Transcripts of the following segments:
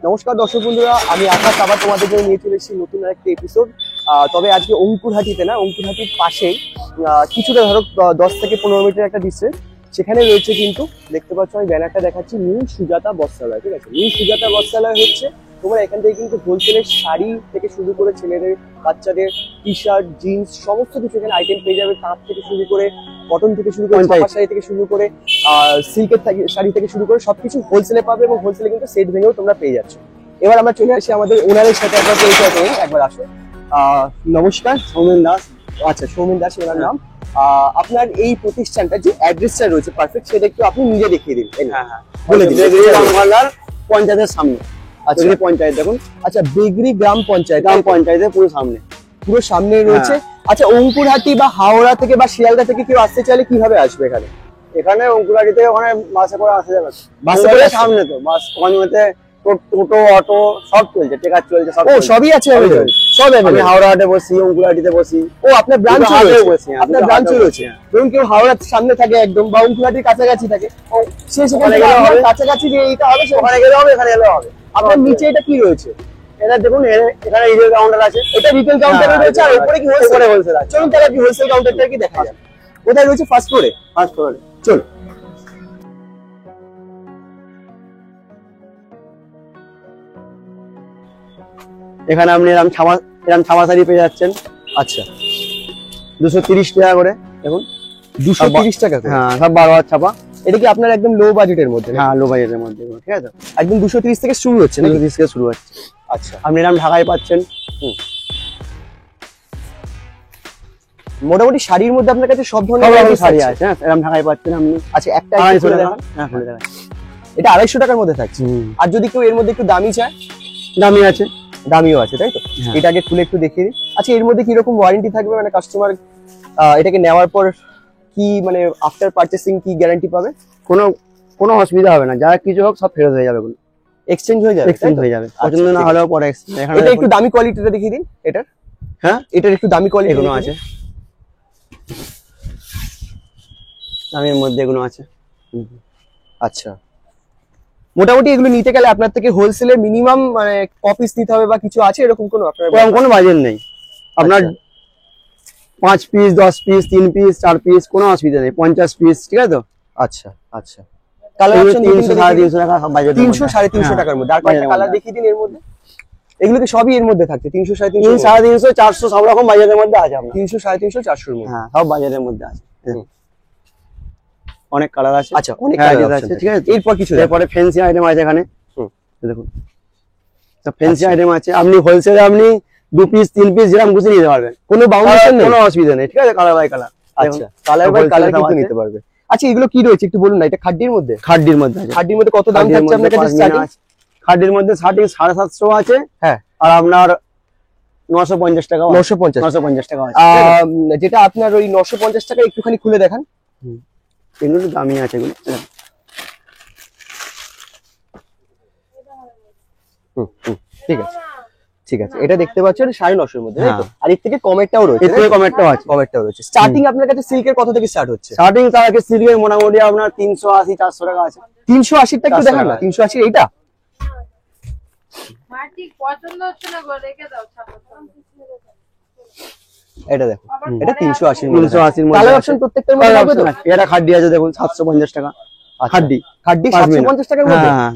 নমস্কার দর্শক বন্ধুরা, আমি আকাশ আবার তোমাদের জন্য নিয়ে চলে এসেছি নতুন একটা এপিসোড। তবে আজকে অঙ্কুরহাটিতে না, অঙ্কুরহাটির পাশেই কিছুটা ধরো 10 থেকে 15 মিনিটের একটা ডিস্টেন্স, সেখানে রয়েছে কিন্তু দেখতে পাচ্ছ, আমি ব্যানারটা দেখাচ্ছি, নিউ সুজাতা বস্ত্রালয়। ঠিক আছে, নিউ সুজাতা বস্ত্রালয় হচ্ছে তোমরা এখান থেকে কিন্তু হোলসেলের শাড়ি থেকে শুরু করে ছেলেদের বাচ্চাদের টি শার্ট জিন্স সমস্ত কিছু এখানে আইটেম পেয়ে যাবে। তাঁত থেকে শুরু করে কটন থেকে শুরু করে ছাপা শাড়ি থেকে শুরু করে সিল্কের শাড়ি থেকে শুরু করে সবকিছু হোলসেলে পাবে, এবং হোলসেলে কিন্তু সেট ভেঙেও তোমরা পেয়ে যাচ্ছ। এবার আমরা চলে আসি আমাদের ওনারের সাথে একবার পরিচয় করি। একবার আসো। নমস্কার, সৌমেন দাস। আচ্ছা, সৌমেন দাস ওনার নাম। আপনার এই প্রতিষ্ঠানটা যে অ্যাড্রেসটা রয়েছে পারফেক্ট, সেটা একটু আপনি নিজে দেখিয়ে দিন। হ্যাঁ হ্যাঁ, বলে দিন। পঞ্চায়েতের সামনে, আচ্ছা পঞ্চায়েত দেখুন। আচ্ছা, বেগরি গ্রাম পঞ্চায়েতের পুরো সামনে রয়েছে। আচ্ছা, অঙ্কুরহাটি বা হাওড়া থেকে বা শিয়ালদা থেকে কেউ আসতে চাইলে কিভাবে আসবে এখানে? এখানে অঙ্কুরহাটি থেকে ওখানে বাসে করে আসা যাবে। বাসে করে সামনে তো বাস, ওখানে টোটো অটো সব চলছে, টেকার চলছে, সব। ও, সবই আছে, সব। আমি হাওড়াহাটে বসি, অঙ্কুরহাটিতে বসি। ও, আপনার ব্রাঞ্চ রয়েছে? আপনার ব্রাঞ্চ রয়েছে। ধরুন কেউ হাওড়ার সামনে থাকে একদম, বা অঙ্কুরহাটির কাছাকাছি থাকে, সে সেখানে কাছাকাছি যে এইটা হবে, সেখানে গেলে হবে, এখানে এলে হবে। আপনার নিচে এটা কি রয়েছে? এটা দেখুন, এখানে রিটেল কাউন্টার আছে। এটা রিটেল কাউন্টার রয়েছে, আর উপরে কি হোলসেল আছে? চলুন তাহলে কি হোলসেল কাউন্টারটা কি দেখা যাক। কোথায় রয়েছে? ফার্স্ট ফ্লোরে। চলো। এখানে আপনি এরকম ছাপা শাড়ি পেয়ে যাচ্ছেন। আচ্ছা, 230 টাকা করে। দেখুন, 230 টাকা। হ্যাঁ, সব 12 হাত ছাপা। এটা কি আপনার একদম লো বাজেটের মধ্যে? হ্যাঁ, লো বাজেটের মধ্যে। ঠিক আছে, একদম 230 থেকে শুরু হচ্ছে। 230 থেকে শুরু হচ্ছে। আচ্ছা, আপনি এরকম ঢাকায় পাচ্ছেন। মোটামুটি শাড়ির মধ্যে আপনার কাছে সব ধরনের শাড়ি আছে। হ্যাঁ, এরকম ঢাকায় পাচ্ছেন আপনি। আচ্ছা, একটা হ্যাঁ, এটা 250 টাকার মধ্যে থাকছে। আর যদি কেউ এর মধ্যে একটু দামি চায়? দামি আছে, দামিও আছে, তাই তো? এটা আগে খুলে একটু দেখিয়ে দিই। আচ্ছা, এর মধ্যে কি রকম ওয়ারেন্টি থাকবে? মানে কাস্টমার এটাকে নেওয়ার পর কি, মানে আফটার পারচেসিং কি গ্যারান্টি পাবে? কোনো অসুবিধা হবে না, যা কিছু হোক সব ফেরত হয়ে যাবে। এক্সচেঞ্জ হয়ে যাবে? পছন্দ না হলেও পরে এক্সচেঞ্জ। এটা একটু দামি কোয়ালিটিটা দেখিয়ে দিন এটার। হ্যাঁ, এটার একটু দামি কোয়ালিটি এগুলো আছে, দামের মধ্যে এগুলো আছে। আচ্ছা, মোটামুটি এগুলো নিতে গেলে আপনার থেকে হোলসেলে মিনিমাম মানে কপিস নিতে হবে বা কিছু আছে এরকম কোনো বাজেট নেই। আপনার 5 পিস 10 পিস 3 পিস 4 পিস কোনো অসুবিধা নেই। 50 পিস, ঠিক আছে তো? আচ্ছা আচ্ছা, কালার অপশন 300 350 টাকা সব বাজেট। 300 350 টাকার মধ্যে। আর কয়টা কালার দেখিয়ে দিন এর মধ্যে। এগুলো কি সবই এর মধ্যে থাকছে? 300 350 350 400 সব রকম বাজেটের মধ্যে আছে আপনার। 300 350 400 এর মধ্যে। হ্যাঁ, সব বাজেটের মধ্যে আছে। অনেক কালার আছে। আচ্ছা, অনেক কালার আছে, ঠিক আছে। এরপর কিছু, এরপরে ফ্যান্সি আইটেম আছে এখানে। দেখুন, সব ফ্যান্সি আইটেম আছে। আপনি হোলসেলে আপনি 2 পিস 3 পিস যেরকম খুশি নিতে পারবেন, কোনো বাউন্ডেশন নেই, কোনো অসুবিধা নেই। ঠিক আছে, কালার বাই কালার। আচ্ছা, কালার বাই কালার কিন্তু নিতে পারবে। আচ্ছা, এগুলো কি রয়েছে একটু বলুন না। এটা খাড্ডির মধ্যে? খাড্ডির মধ্যে আছে। খাড্ডির মধ্যে কত দাম থাকছে আপনার কাছে স্টার্টিং? খাড্ডির মধ্যে স্টার্টিং 750 আছে। হ্যাঁ, আর আপনার 950 টাকা। 950 টাকা আছে। যেটা আপনার ওই 950 টাকা একটুখানি খুলে দেখান। এগুলো দামি আছে এগুলো। ঠিক আছে, ঠিক আছে। এটা দেখতে পাচ্ছেন 950 এর মধ্যে, তাই তো? আর এর থেকে কমেরটাও রয়েছে? এর থেকে কমেরটাও আছে। কমেরটাও রয়েছে। স্টার্টিং আপনার কাছে সিল্কের কত থেকে স্টার্ট হচ্ছে? স্টার্টিং তার আগে সিল্কের মোটামুটি আপনার 380 400 টাকা আছে। 380 টা একটু দেখান না। 380 এইটা মাটি পছন্দ হচ্ছে না গো, রেখে দাও। এটা দেখো, এটা 380 এর মধ্যে। 380 এর মধ্যে কালার অপশন প্রত্যেকটার মধ্যে হবে তো? এটা খাড্ডি আছে, দেখুন 750 টাকা। খাড্ডি 750 টাকার মধ্যে। হ্যাঁ,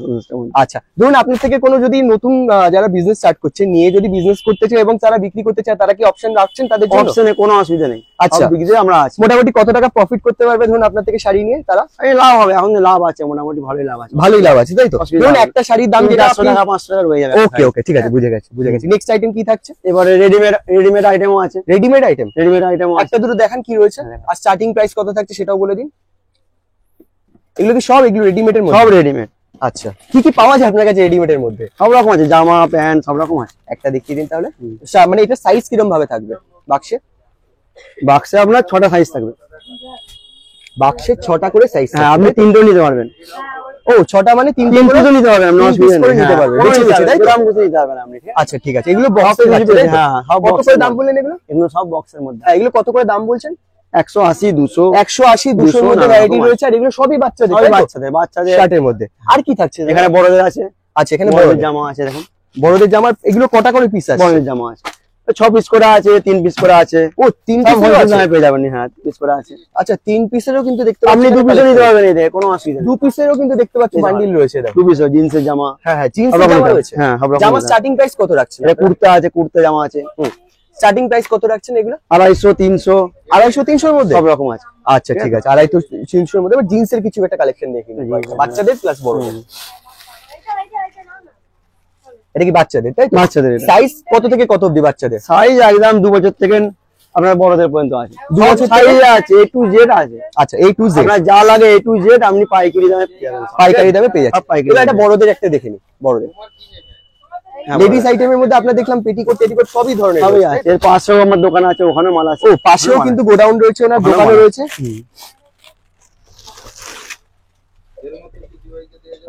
আচ্ছা, ধরুন আপনার থেকে কোনো যদি নতুন যারা বিজনেস স্টার্ট করছে, নিয়ে যদি বিজনেস করতে চায় এবং তারা বিক্রি করতে চায়, তারা কি অপশন রাখছেন তাদের জন্য? অপশনে কোনো অসুবিধা নেই। আচ্ছা, বিক্রিতে আমরা আছি। মোটামুটি কত টাকা প্রফিট করতে পারবে ধরুন আপনার থেকে শাড়ি নিয়ে তারা? এই লাভ হবে, এখন লাভ আছে, মোটামুটি ভালোই লাভ আছে। ভালোই লাভ আছে, তাই তো? ধরুন একটা শাড়ির দাম যেটা 400 টাকা 500 টাকা হয়ে যাবে। ওকে ওকে, ঠিক আছে, বুঝে গেছি। নেক্সট আইটেম কি থাকছে? এবারে রেডিমেড আইটেমও আছে। রেডিমেড আইটেম আছে। একটা দুটো দেখান কি রয়েছে, আর স্টার্টিং প্রাইস কত থাকছে সেটাও বলে দিন। এগুলো কি সব এগুলো রেডিমেডের মধ্যে? সব রেডিমেড। আচ্ছা, কি কি পাওয়া যায় আপনার কাছে রেডিমেডের মধ্যে? সব রকম আছে, জামা প্যান্ট সব রকম আছে। একটা দেখিয়ে দিন তাহলে। মানে এটা সাইজ কিরকম ভাবে থাকবে বাক্সে? বাক্সে আপনার 6টা সাইজ থাকবে। বাক্সে 6টা করে সাইজ? হ্যাঁ, আপনি 3টো নিতে পারবেন। ও, 6টা মানে 3 করে নিতে পারবেন, আপনি অসুবিধা নেই, নিতে পারবেন, বেশি বেশি, তাই তো? গ্রাম বুঝে নিতে পারবেন আপনি। আচ্ছা, ঠিক আছে। এগুলো বক্সে আছে? হ্যাঁ, সব কত করে দাম বললেন এগুলো? এগুলো সব বক্সের মধ্যে। এগুলো কত করে দাম বলছেন? 180 200 180 200 এর মধ্যে ভ্যারাইটি রয়েছে। আর এগুলো সবই বাচ্চাদের, বাচ্চাদের শার্টের মধ্যে। আর কি থাকছে এখানে? বড়দের আছে, আচ্ছা, এখানে বড়দের জামা আছে দেখুন, বড়দের জামার এগুলো কটা করে পিস আছে? বড়দের জামা আছে 6 পিস করে আছে, 3 পিস করে আছে। ও 3 সব পিস হোলসেল দামে পেয়ে যাবেন। হ্যাঁ 3 পিস করে আছে। আচ্ছা, 3 পিসেরও কিন্তু দেখতে আপনি 2 পিসও নিতে পারবেন, এই কোনো অসুবিধা নেই। 2 পিসেরও কিন্তু দেখতে পাচ্ছি বান্ডিল রয়েছে দেখো। 2 পিসও জিন্সের জামা। হ্যাঁ হ্যাঁ, জিন্স সব রকম জামা দাম। রয়েছে। হ্যাঁ সব রকম জামা দাম। স্টার্টিং প্রাইস কত রাখছেন? এটা কুর্তা আছে, কুর্তা জামা আছে। স্টার্টিং প্রাইস কত রাখছেন এগুলো? 250, 300 250 300 এর মধ্যে সব রকম আছে। আচ্ছা ঠিক আছে, 250 300 এর মধ্যে। জিন্সের কিছু একটা কালেকশন দেখি বাচ্চাদের প্লাস বড়দের। এটা কি বাচ্চাদের, তাই তো? বাচ্চাদের এটা। সাইজ কত থেকে কত অবধি বাচ্চাদের? সাইজ একদম 2 বছর থেকে আপনার বড়দের পর্যন্ত আছে। 2 বছর সাইজ আছে, A to Z আছে। আচ্ছা, A to Z আপনার যা লাগে A to Z আপনি পাইকারি দামে পেয়ে যাবেন। পাইকারি দামে পেয়ে যাচ্ছে। সব পাইকারি এবার একটা দামে। বড়দের একটা দেখে নি, বড়দের হ্যাঁ, লেডিস আইটেমের মধ্যে আপনার দেখলাম পেটিকোট টেটিকোট সবই ধরনের সবই রয়েছে। আছে। এর পাশেও আমার দোকান আছে, ওখানে মাল আছে। ও পাশেও কিন্তু গোডাউন রয়েছে, ওনার ওখানেও দোকানে মাল রয়েছে। হুম।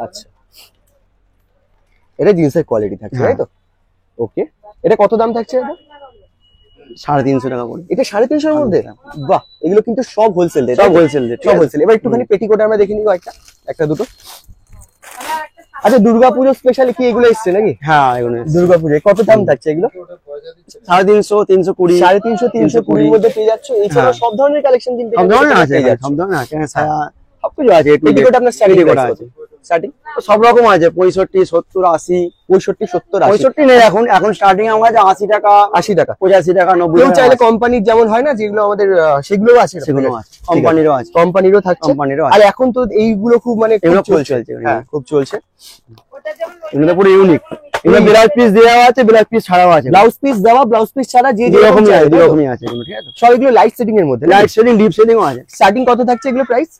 আচ্ছা, এটা জিন্সের কোয়ালিটি থাকছে তাই তো? ওকে, এটা কত দাম থাকছে? এটা 350 টাকা করে। এটা 350 এর মধ্যে? বাহ, এগুলো কিন্তু সব হোলসেল রেট, সব হোলসেল রেট। সব হোলসেল। এবার একটুখানি পেটিকোট আমরা দেখে নিই কয়েকটা, একটা দুটো। আচ্ছা, দুর্গাপুজো স্পেশালি কি এগুলো এসছে নাকি? হ্যাঁ এগুলো দুর্গাপুজোয় কত দাম থাকছে এগুলো? 350, 320, 350 320 এর মধ্যে পেয়ে যাচ্ছে। এছাড়া সব ধরনের কালেকশন কিন্তু সব ধরনের আছে। পেয়ে যাচ্ছে। সব ধরনের আছে, ছায়া সবকিছু আছে। পেটিকোট আপনার স্টার্টিং পেটিকোট আছে, আছে। স্টার্টিং সব রকম আছে, 65, 70, 80। 65 70 80 65 নেই এখন, এখন স্টার্টিং আমার আছে 80 টাকা, 80 টাকা। 85 টাকা, 90 কেউ টাকা। চাইলে কোম্পানির যেমন হয় না, যেগুলো আমাদের সেগুলোও আছে, সেগুলো আছে, কোম্পানিরও আছে। কোম্পানিরও থাকছে। কোম্পানিরও আর আছে। এখন তো এইগুলো খুব মানে খুব এগুলো খুব চলছে। চলছে, হ্যাঁ খুব চলছে। ওটা যেমন এগুলো পুরো ইউনিক। এগুলো ব্লাউজ পিস দেওয়া আছে, ব্লাউজ পিস ছাড়াও আছে। ব্লাউজ পিস দেওয়া, ব্লাউজ পিস ছাড়া যে দুই রকমই আছে, চাই, দুই তাই তো? রকমই আছে এগুলো, ঠিক আছে। সব এগুলো লাইট সেটিং এর মধ্যে। লাইট শেডিং, ডিপ শেডিংও আছে। স্টার্টিং কত থাকছে এগুলো প্রাইস?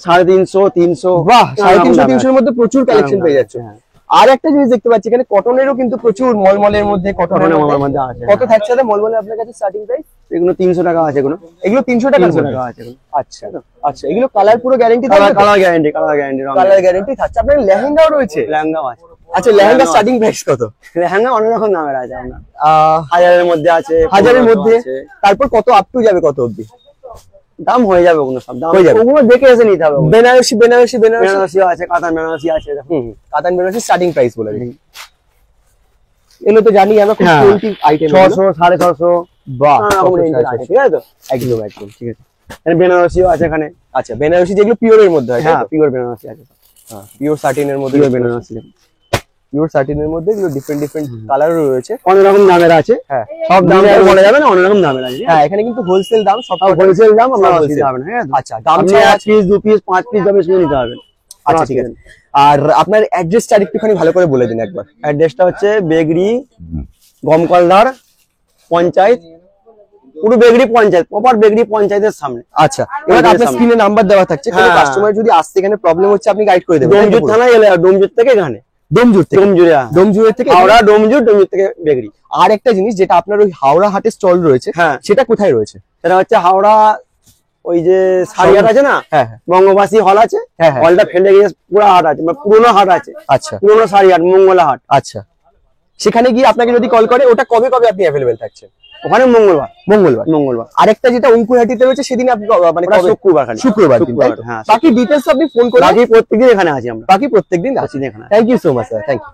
350, 300। বাহ, নানা রকম 350 দামে 300 এর মধ্যে প্রচুর কালেকশন নানা পেয়ে যাচ্ছে। হ্যাঁ। আর একটা জিনিস দেখতে পাচ্ছি এখানে কটনেরও কিন্তু প্রচুর, মলমলের মধ্যে কটনের কটনের মধ্যে আছে। কত থাকছে দাদা মলমলে আপনার কাছে স্টার্টিং প্রাইস? এগুলো 300 টাকা আছে। এগুলো এগুলো 300 টাকা 300 টাকা আছে এগুলো। আচ্ছা আচ্ছা, এগুলো কালার পুরো গ্যারান্টি কালার থাকবে? Colour guarantee, colour guarantee. Colour guarantee থাকছে। আপনার লেহেঙ্গাও রয়েছে? লেহেঙ্গাও আছে। আচ্ছা, লেহেঙ্গা লেহেঙ্গা স্টার্টিং প্রাইস কত? লেহেঙ্গা অনেক রকম দামের আছে আপনার। 1000 1000 এর মধ্যে আছে, 1000 এর 1500 মধ্যে। আছে। তারপর কত আপ টু যাবে কত অবধি? দাম হয়ে যাবে ওগুলো, সব দাম হয়ে যাবে। ওগুলো দেখে এসে নিতে হবে। বেনারসি বেনারসি বেনারসি বেনারসিও আছে, কাতান বেনারসি আছে। হুম, কাতান বেনারসি স্টার্টিং প্রাইস বলে দিই। এগুলো তো জানি আমরা, খুব হ্যাঁ। Quality item. 600, 650। বাহ, নানা রকম রেঞ্জের আছে, ঠিক আছে তো? একদম একদম ঠিক আছে। এখানে বেনারসিও আছে এখানে। আচ্ছা, বেনারসি যেগুলো পিওরের মধ্যে হয়, হ্যাঁ পিওর বেনারসি আছে। পিওর সাটিনের মধ্যে, পিওর বেনারসি পিওর সাটিনের মধ্যে এগুলো ডিফারেন্ট ডিফারেন্ট কালারও রয়েছে। অনেক রকম দামের আছে। হ্যাঁ সব দাম আর বলা যাবে না, অনেক রকম দামের আছে। হ্যাঁ, এখানে কিন্তু হোলসেল দাম সব সব হোলসেল দাম, আপনার সব অসুবিধা wholesale। হবে না, ঠিক আছে তো? আচ্ছা, দাম আপনি ছাড়া 1 পিস, 2 পিস, 5 পিস দামে শুনে নিতে পারবেন। আচ্ছা ঠিক আছে। আর আপনার অ্যাড্রেসটা একটুখানি ভালো করে বলে দিন একবার। অ্যাড্রেসটা হচ্ছে বেগরি গমকলদার পঞ্চায়েত, পুরো বেগরি পঞ্চায়েত, প্রপার বেগরি পঞ্চায়েতের সামনে। আচ্ছা, এবার আপনার স্ক্রিনে নাম্বার দেওয়া থাকছে, কোনো হ্যাঁ। কাস্টমার যদি আসতে এখানে প্রবলেম হচ্ছে আপনি গাইড করে দেবেন। ডোমজুর থানায় এলে, ডোমজুর থেকে এখানে, ডোমজুর থেকে, ডোমজুরে, ডোমজুরের থেকে হাওড়া ডোমজুর, ডোমজুর থেকে বেগরি। আর একটা জিনিস, যেটা আপনার ওই হাওড়া হাটে স্টল রয়েছে, হ্যাঁ সেটা কোথায় রয়েছে? সেটা হচ্ছে হাওড়া, ওই যে সারিয়াট আছে না, হ্যাঁ হ্যাঁ বঙ্গবাসী হল আছে, হ্যাঁ, হ্যাঁ। হলটা ফেলে গিয়ে পুরো হাট আছে, মানে পুরোনো হাট আছে, আচ্ছা পুরোনো সারিয়াট, মঙ্গলা হাট। আচ্ছা, সেখানে গিয়ে আপনাকে যদি কল করে, ওটা কবে কবে আপনি অ্যাভেলেবেল থাকছেন? ওখানে মঙ্গলবার, মঙ্গলবার। মঙ্গলবার। আরেকটা যেটা অঙ্কুরহাটিতে রয়েছে, সেদিন আপনি মানে ওটা কবে? শুক্রবার খালি। শুক্রবার দিন, শুক্রবার, তাই তো? হ্যাঁ। বাকি ডিটেলস আপনি ফোন করে, বাকি প্রত্যেকদিন এখানে আছি আমরা, বাকি প্রত্যেকদিন। প্রত্যেকদিন এখানে আছি। Thank you so much sir, thank you.